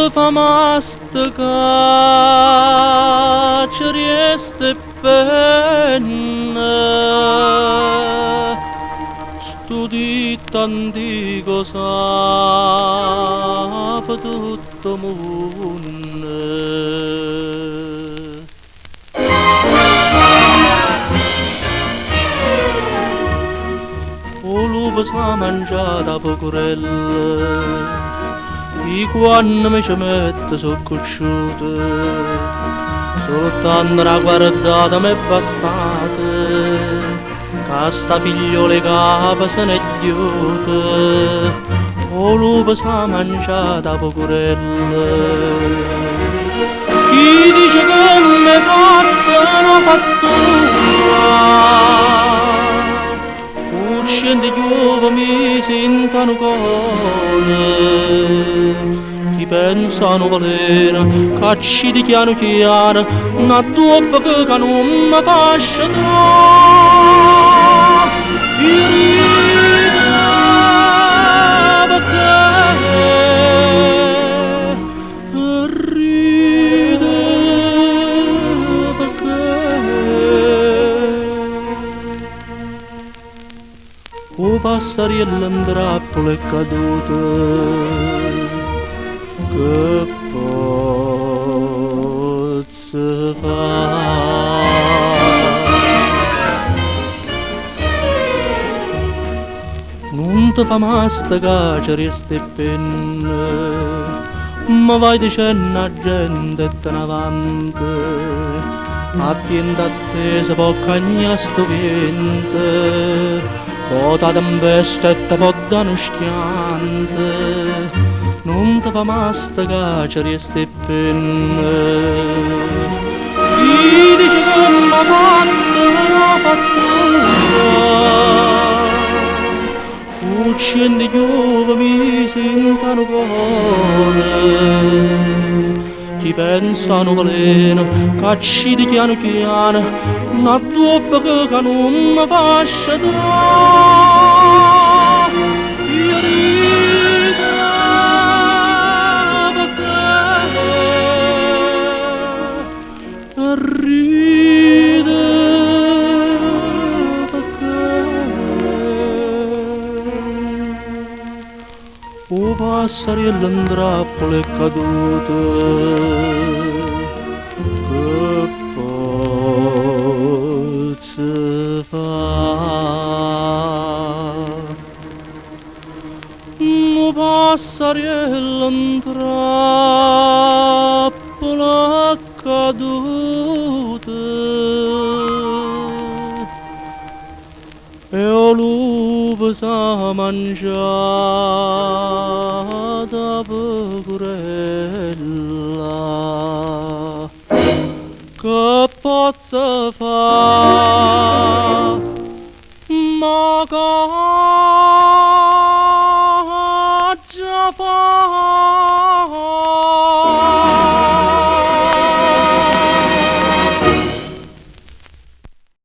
fa masticare este penne studi tanti cosa per tutto mondo o lupo sa mangiata pocorella i quando mi ci mette so cusciute soltanto la guardata mi è bastata che sta figliole capa se ne chiude o lupo sa mangiata pocorella chi dice che mi è fatta una fattura uscendo chiuvo mi sentano cuore chi pensano valere cacci di chiaro chiaro una toppa che non mi fa scegliere o passariello in trappola è caduto che posso fare non ti fa masticare resti penne ma vai dicendo a gente te ne avanti attenta a te se può cagnare sto vento Pota tempesta e te pot dare schiante, non ti fa masticare resti penne. Chi dice che mi ha fatto una fattura, uccende chiuve mi sentano cuore. Chi pensano veleno, cacci di chiano chiano, una toppa che non mi fa scegliere. Io ride perché o passariello in trappola è caduto che posso fare o passariello in trappola è caduto e o lupo sa mangiata pecorella che posso fare ma che già fa